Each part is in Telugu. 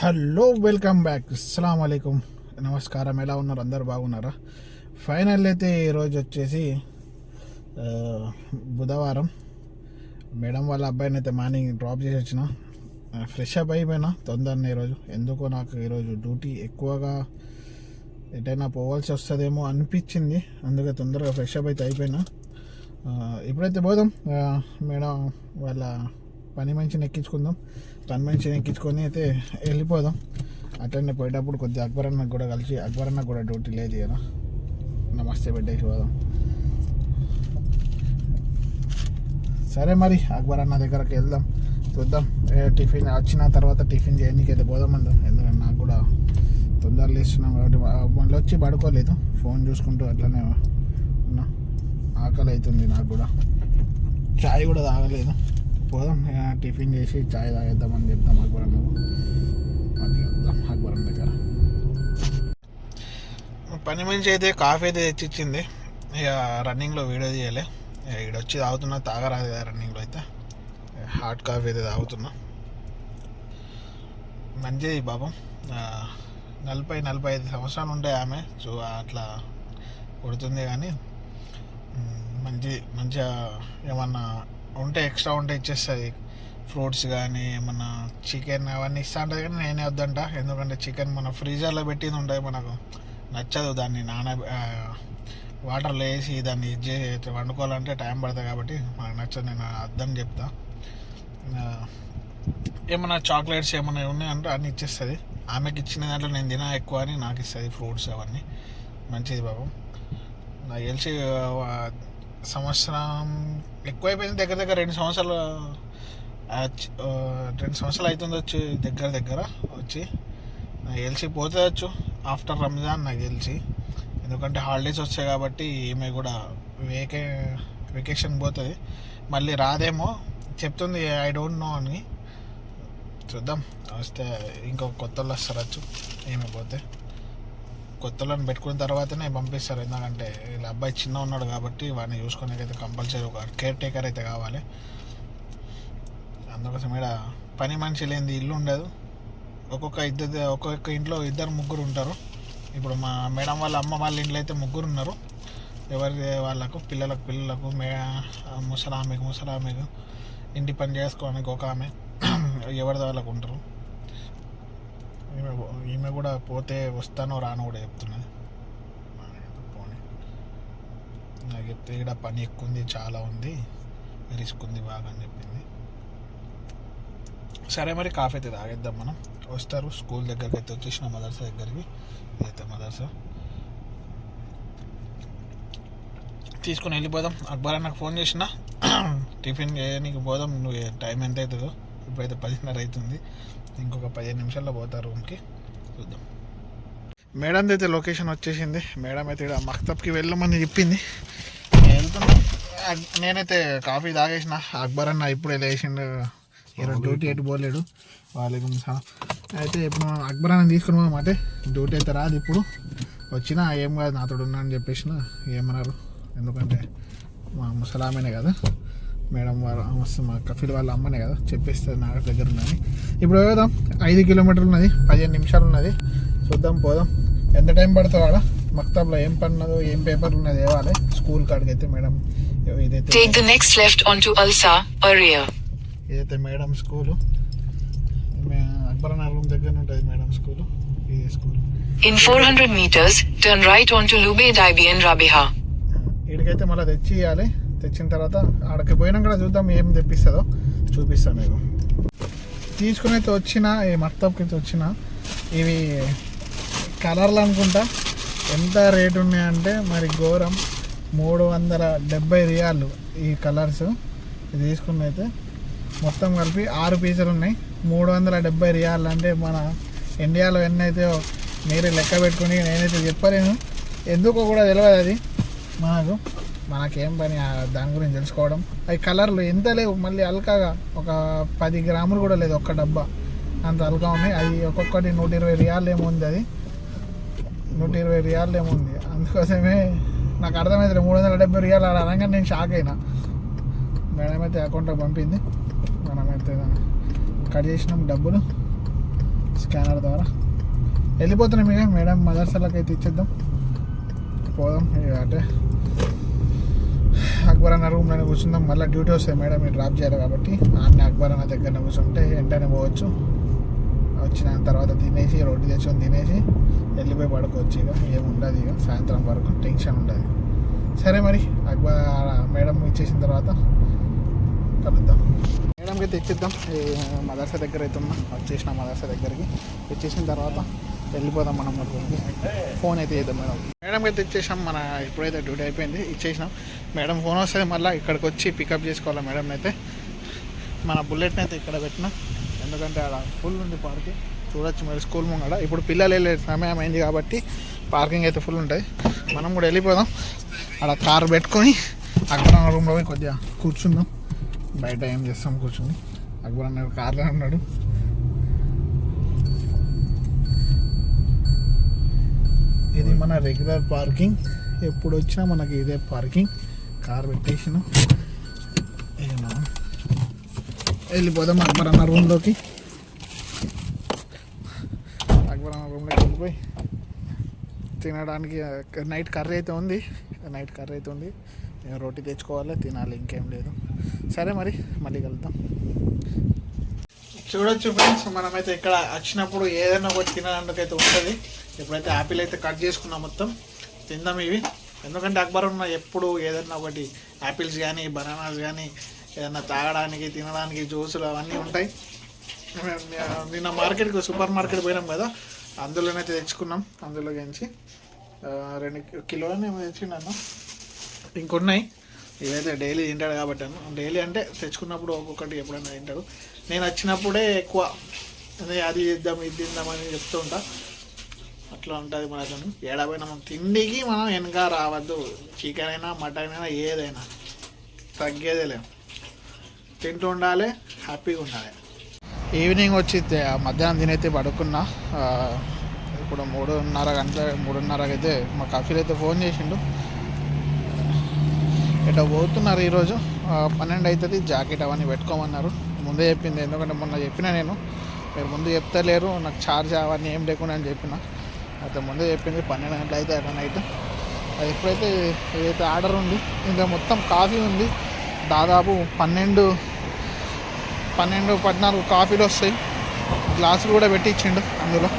Hello, welcome back. అస్సలం వాలేకుమ్, నమస్కారం. ఎలా ఉన్నారు? అందరు బాగున్నారా? ఫైనల్ అయితే ఈరోజు వచ్చేసి బుధవారం. మేడం వాళ్ళ అబ్బాయిని అయితే మార్నింగ్ డ్రాప్ చేసి వచ్చిన. ఫ్రెష్ అప్ అయిపోయినా తొందరనే. ఈరోజు ఎందుకో నాకు ఈరోజు డ్యూటీ ఎక్కువగా ఎటైనా పోవాల్సి వస్తుందేమో అనిపించింది. అందుకే తొందరగా ఫ్రెష్ అప్ అయితే అయిపోయినా. ఇప్పుడైతే పోదాం. మేడం వాళ్ళ పని మనిషిని ఎక్కించుకుందాం. పని మనిషిని ఎక్కించుకొని అయితే వెళ్ళిపోదాం. అట్లనే పోయేటప్పుడు కొద్దిగా అక్బర్ అన్నకు కూడా కలిసి, అక్బర్ అన్నకు కూడా డ్యూటీ లేదు కదా, నమస్తే పెట్టేసి పోదాం. సరే మరి అక్బర్ అన్న దగ్గరకు వెళ్దాం, చూద్దాం. టిఫిన్ వచ్చిన తర్వాత టిఫిన్ చేయడానికి అయితే పోదామందాం. ఎందుకంటే నాకు కూడా తొందర లేస్తున్నాం కాబట్టి మళ్ళీ వచ్చి పడుకోలేదు, ఫోన్ చూసుకుంటూ అట్లనే ఉన్నా. ఆకలి అవుతుంది నాకు కూడా, చాయ్ కూడా తాగలేదు. పోదాం, టిఫిన్ చేసి చాయ్ తాగేద్దామని చెప్తాం అక్బర్ అన్నకు. అది వెళ్దాం అక్బర్ అన్న దగ్గర. పని మనిషి అయితే కాఫీ అయితే తెచ్చిచ్చింది. ఇక రన్నింగ్లో వీడియో తీయాలి. ఇక్కడ వచ్చి తాగుతున్నా, తాగరాదు కదా రన్నింగ్లో అయితే. హాట్ కాఫీ అయితే తాగుతున్నా. మంచిది పాపం. 40-45 సంవత్సరాలు ఉంటాయి ఆమె. సో అట్లా కొడుతుంది. కానీ మంచిగా ఏమన్నా ఉంటే ఎక్స్ట్రా ఉంటే ఇచ్చేస్తుంది. ఫ్రూట్స్ కానీ ఏమన్నా చికెన్ అవన్నీ ఇస్తా ఉంటుంది. కానీ నేనే వద్దంట. ఎందుకంటే చికెన్ మన ఫ్రీజర్లో పెట్టింది ఉంటుంది, మనకు నచ్చదు. దాన్ని వాటర్లో వేసి దాన్ని వండుకోవాలంటే టైం పడుతుంది కాబట్టి మనకు నచ్చదు. నేను వద్దని చెప్తా. ఏమన్నా చాక్లెట్స్ ఏమన్నా ఉన్నాయంటే అన్నీ ఇచ్చేస్తుంది. ఆమెకి ఇచ్చిన దాంట్లో నేను తినా ఎక్కువ అని నాకు ఇస్తుంది, ఫ్రూట్స్ అవన్నీ. మంచిది బాబు. నాకు తెలిసి సంవత్సరం ఎక్కువైపోయింది. దగ్గర 2 సంవత్సరాలు అవుతుంది వచ్చి, దగ్గర వచ్చి. నాకు తెలిసి పోతుంది ఆఫ్టర్ రంజాన్ నాకు తెలిసి. ఎందుకంటే హాలిడేస్ వచ్చాయి కాబట్టి ఈమె కూడా వెకేషన్ పోతుంది. మళ్ళీ రాదేమో చెప్తుంది, ఐ డోంట్ నో అని. చూద్దాం, వస్తే ఇంకో కొత్త వాళ్ళు వస్తారు ఏమి పోతే. కొత్త వాళ్ళని పెట్టుకున్న తర్వాతనే పంపిస్తారు. ఎందుకంటే వీళ్ళ అబ్బాయి చిన్న ఉన్నాడు కాబట్టి వాడిని చూసుకోవడానికి కంపల్సరీ ఒక కేర్ టేకర్ అయితే కావాలి. అందుకోసం ఇక్కడ పని మనిషి లేనిది ఇల్లు ఉండదు. ఒక్కొక్క ఇంట్లో 2-3 ఉంటారు. ఇప్పుడు మా మేడం వాళ్ళ అమ్మ వాళ్ళ ఇంట్లో అయితే 3 ఉన్నారు. ఎవరి వాళ్ళకు పిల్లలకు ముసలామెకు ఇంటి పని చేసుకోవడానికి ఒక ఆమె, ఎవరిది వాళ్ళకు ఉంటారు. ఈమె కూడా పోతే వస్తానో రాను కూడా చెప్తున్నది. పోనీ నాకు చెప్తే ఇక్కడ పని ఎక్కువ ఉంది, చాలా ఉంది, రిస్క్ ఉంది బాగా అని చెప్పింది. సరే మరి కాఫీ అయితే తాగేద్దాం మనం. వస్తారు స్కూల్ దగ్గరికి అయితే వచ్చేసిన, మదర్సా దగ్గరికి. ఇదైతే మదర్సా. తీసుకుని వెళ్ళిపోదాం. అక్బర్ అన్నకు ఫోన్ చేసిన, టిఫిన్ చేయడానికి పోదాం. నువ్వు టైం ఎంత అవుతుందో? ఇప్పుడైతే 10:30 అవుతుంది. ఇంకొక 15 నిమిషాల్లో పోతా రూమ్కి. చూద్దాం. మేడం అయితే లొకేషన్ వచ్చేసింది. మేడం అయితే ఇక్కడ మక్తబ్కి వెళ్ళమని చెప్పింది. వెళ్తున్నా. నేనైతే కాఫీ తాగేసిన. అక్బర్ అన్న ఇప్పుడే లేచిండు, ఈరోజు డ్యూటీ ఎటు పోలేడు. వాళ్ళకి అయితే ఇప్పుడు అక్బర్ అన్న తీసుకుని పోమంటే డ్యూటీ అయితే రాదు ఇప్పుడు. వచ్చినా ఏం కాదు, నాతో ఉన్నా అని చెప్పేసిన. ఏమన్నారు, ఎందుకంటే మా ముసలామేనే కదా మేడం వాళ్ళ, మా కఫీల్ వాళ్ళ అమ్మనే కదా, చెప్పేస్తుంది నా దగ్గర ఉన్నది. ఇప్పుడు పోదాం. 5 కిలోమీటర్లు ఉన్నది, 15 నిమిషాలు ఉన్నది. చూద్దాం, పోదాం. ఎంత టైం పడుతుంది ఆడ మక్తబ్లో, ఏం పని ఉన్నదో, ఏం పేపర్లు ఉన్నది ఇవ్వాలి. స్కూల్ కాడికి అయితే మేడం ఇదైతే మేడం స్కూలు. అక్బర్ అన్న రూమ్ దగ్గర ఉంటుంది మేడం స్కూలు. ఇదే school. In 400 meters, turn right onto Lubaid IBN Rabiha. ఇక్కడికైతే మళ్ళీ తెచ్చి ఇవ్వాలి. తెచ్చిన తర్వాత ఆడకి పోయినాక కూడా చూద్దాం ఏం తెప్పిస్తుందో, చూపిస్తాను మీకు. తీసుకుని అయితే వచ్చిన, ఈ మక్తబ్కి అయితే వచ్చిన. ఇవి కలర్లు అనుకుంటా. ఎంత రేటు ఉన్నాయంటే మరి ఘోరం. 370 రియాలు ఈ కలర్స్. ఇది తీసుకున్న అయితే మొత్తం కలిపి 6 పీసులు ఉన్నాయి. 370 రియాలు అంటే మన ఇండియాలో ఎన్నైతే మీరే లెక్క పెట్టుకుని, నేనైతే చెప్పలేను. ఎందుకో కూడా తెలియదు అది మనకేం పని దాని గురించి తెలుసుకోవడం. అవి కలర్లు ఎంత లేవు, మళ్ళీ అల్కాగా ఒక 10 గ్రాములు కూడా లేదు, ఒక్క డబ్బా అంత అల్కా ఉన్నాయి. అది ఒక్కొక్కటి 120 రియాలు ఏమో ఉంది. అది 120 రియాలు ఏమో ఉంది. అందుకోసమే నాకు అర్థమవుతుంది 370 రియాలు అనగా నేను షాక్ అయినా. మేడం అయితే అకౌంట్లోకి పంపింది. మనమైతే కట్ చేసినాం డబ్బులు. స్కానర్ ద్వారా వెళ్ళిపోతున్నాం. ఇక మేడం మదర్సాలకు అయితే ఇచ్చేద్దాం, పోదాం. ఇక అంటే అక్బర్ అన్న రూమ్లోనే కూర్చుందాం. మళ్ళీ డ్యూటీ వస్తుంది మేడం, మీరు డ్రాప్ చేయాలి కాబట్టి అన్న అక్బర్ అన్న దగ్గర కూర్చుంటే వెంటనే పోవచ్చు. వచ్చిన తర్వాత తినేసి రొట్టి తెచ్చుకొని తినేసి వెళ్ళిపోయి పడుకోవచ్చు. ఇక ఏముండదు, ఇక సాయంత్రం వరకు టెన్షన్ ఉండదు. సరే మరి అక్బర్ మేడం ఇచ్చేసిన తర్వాత కలుద్దాం. మేడంకి అయితే ఇచ్చేద్దాం. మదర్సా దగ్గర అయితే ఉన్నా, వచ్చేసిన మదర్సా దగ్గరికి ఇచ్చేసిన తర్వాత వెళ్ళిపోదాం మనం రూమ్కి. ఫోన్ అయితే చేద్దాం మేడంకి అయితే ఇచ్చేసాం. మన ఇప్పుడైతే డ్యూటీ అయిపోయింది, ఇచ్చేసినాం. మేడం ఫోన్ వస్తుంది, మళ్ళీ ఇక్కడికి వచ్చి పికప్ చేసుకోవాలి మేడం అయితే. మన బుల్లెట్ని అయితే ఇక్కడ పెట్టిన, ఎందుకంటే అక్కడ ఫుల్ ఉంది పార్కింగ్, చూడొచ్చు మరి స్కూల్ ముంగడ. ఇప్పుడు పిల్లలు వెళ్ళే సమయం అయింది కాబట్టి పార్కింగ్ అయితే ఫుల్ ఉంటుంది. మనం కూడా వెళ్ళిపోదాం. అక్కడ కార్ పెట్టుకొని అక్కడ రూమ్లో పోయి కొద్దిగా కూర్చుందాం. బయట ఏం చేస్తాం కూర్చుని. అక్బర్ అన్నాడు కార్లో ఉన్నాడు. ఇది మన రెగ్యులర్ పార్కింగ్, ఎప్పుడు వచ్చినా మనకి ఇదే పార్కింగ్. కార్ పెట్టేసిన మనం వెళ్ళిపోదాం అక్బర్ అన్న రూమ్లోకి. అక్బర్ అన్న రూమ్లోకి వెళ్ళిపోయి తినడానికి నైట్ కర్రీ అయితే ఉంది. రోటీ తెచ్చుకోవాలి, తినాలి, ఇంకేం లేదు. సరే మరి మళ్ళీ కలుద్దాం. చూడొచ్చు ఫ్రెండ్స్, మనమైతే ఇక్కడ వచ్చినప్పుడు ఏదైనా ఒకటి తినడానికైతే ఉంటుంది. ఎప్పుడైతే యాపిల్ అయితే కట్ చేసుకున్నాం, మొత్తం తిందాం ఇవి. ఎందుకంటే అక్బర్ ఉన్న ఎప్పుడు ఏదైనా ఒకటి యాపిల్స్ కానీ బనానాస్ కానీ ఏదైనా తాగడానికి తినడానికి జ్యూసులు అవన్నీ ఉంటాయి. నిన్న మార్కెట్కి సూపర్ మార్కెట్ పోయినాం కదా, అందులోనైతే తెచ్చుకున్నాం. అందులో నుంచి 2 కిలోలు ఏమో తెచ్చిండను. ఇంకొన్నాయి, ఇవైతే డైలీ తింటాడు కాబట్టి డైలీ అంటే తెచ్చుకున్నప్పుడు ఒక్కొక్కటి ఎప్పుడైనా తింటాడు. నేను వచ్చినప్పుడే ఎక్కువ అది తిద్దాం ఇది తిందామని చెప్తూ ఉంటా. అట్లా ఉంటుంది మనకు. ఏడాపోయినా మనం తిండికి మనం వెనక రావద్దు. చికెన్ అయినా మటన్ అయినా ఏదైనా తగ్గేదే లేదు, తింటూ ఉండాలి, హ్యాపీగా ఉండాలి. ఈవినింగ్ వచ్చి మధ్యాహ్నం తినైతే పడుకున్నా. ఇప్పుడు 3:30 అయితే మా కాఫీలు అయితే ఫోన్ చేసిండు. ఇట్లా పోతున్నారు ఈరోజు 12 అవుతుంది. జాకెట్ అవన్నీ పెట్టుకోమన్నారు, ముందే చెప్పింది. ఎందుకంటే మొన్న చెప్పిన నేను, మీరు ముందు చెప్తలేరు, నాకు ఛార్జ్ అవన్నీ ఏం లేకుండా అని చెప్పిన. అయితే ముందే చెప్పింది 12 గంటలు అయితే అట్లా నైట్. అది ఎప్పుడైతే ఏదైతే ఆర్డర్ ఉంది, ఇంకా మొత్తం కాఫీ ఉంది. దాదాపు 12-14 కాఫీలు వస్తాయి. గ్లాసులు కూడా పెట్టి ఇచ్చిండు, అందులో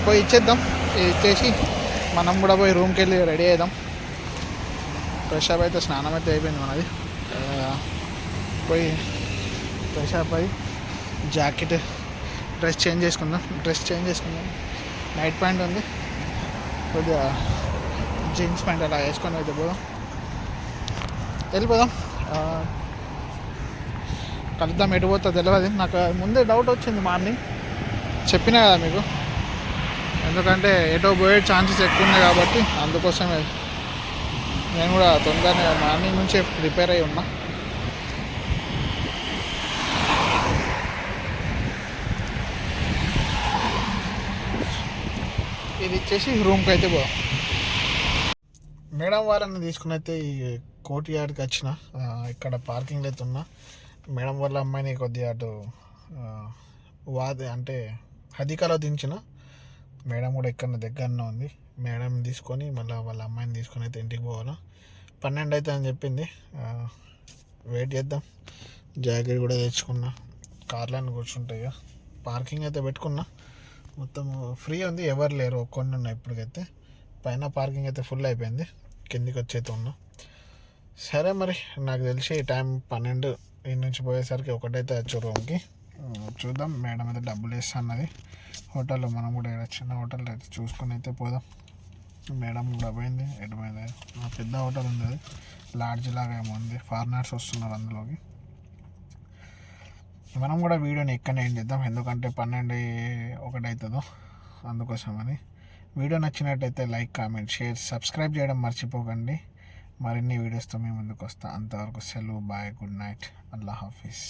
పోయి ఇచ్చేద్దాం. ఇచ్చేసి మనం కూడా పోయి రూమ్కి వెళ్ళి రెడీ అవుదాం. ఫ్రెష్ అప్ అయితే స్నానం అయితే అయిపోయింది మనది. పోయి ఫ్రెష్ అప్ అయ్యి జాకెట్ డ్రెస్ చేంజ్ చేసుకుందాం. నైట్ ప్యాంట్ ఉంది, కొద్దిగా జీన్స్ ప్యాంట్ అలా వేసుకొని అయితే వెళ్ళిపోదాం. కలుద్దాం. ఎటు పోతుందో తెలియదు నాకు. ముందే డౌట్ వచ్చింది మార్నింగ్, చెప్పినా కదా మీకు. ఎందుకంటే ఎటో పోయే ఛాన్సెస్ ఎక్కువ ఉన్నాయి కాబట్టి అందుకోసమే నేను కూడా తొందరనే మార్నింగ్ నుంచే ప్రిపేర్ అయి ఉన్నా. ఇది ఇచ్చేసి రూమ్కి అయితే పోదాం. మేడం వాళ్ళని తీసుకుని అయితే ఈ కోర్ట్ యార్డ్కి వచ్చిన. ఇక్కడ పార్కింగ్ అయితే ఉన్నా. మేడం వాళ్ళ అమ్మాయిని కొద్దిగా అటు అంటే హదీకాలో దించిన. మేడం కూడా ఇక్కడ దగ్గరనే ఉంది. మేడం తీసుకొని మళ్ళీ వాళ్ళ అమ్మాయిని తీసుకొని అయితే ఇంటికి పోవాలా. 12 అయితే అని చెప్పింది. వెయిట్ చేద్దాం. జాకెట్ కూడా తెచ్చుకున్నా. కార్లను కూర్చుంటాయి. పార్కింగ్ అయితే పెట్టుకున్నా, మొత్తం ఫ్రీ ఉంది, ఎవరు లేరు, కొన్ని ఉన్నాయి ఇప్పటికైతే. పైన పార్కింగ్ అయితే ఫుల్ అయిపోయింది, కిందికి వచ్చైతే ఉన్నా. సరే మరి నాకు తెలిసి టైం 12 ఈ నుంచి పోయేసరికి ఒకటైతే వచ్చు రూమ్కి. చూద్దాం. మేడం అయితే డబ్బులు వేస్తా అన్నది. హోటల్లో మనం కూడా చిన్న హోటల్లో అయితే చూసుకొని అయితే పోదాం. మేడం కూడా పోయింది. ఎటు పోయింది? పెద్ద హోటల్ ఉంది, అది లాడ్జ్ లాగా ఏమో ఉంది. ఫారినర్స్ వస్తున్నారు అందులోకి. మనం కూడా వీడియోని ఎక్కడనే ఏం చేద్దాం, ఎందుకంటే 12-1 అవుతుందో, అందుకోసమని. వీడియో నచ్చినట్టయితే లైక్, కామెంట్, షేర్, సబ్స్క్రైబ్ చేయడం మర్చిపోకండి. మరిన్ని వీడియోస్తో మేము ముందుకు వస్తాం. అంతవరకు సెలవు, బాయ్, గుడ్ నైట్, అల్లా హాఫీజ్.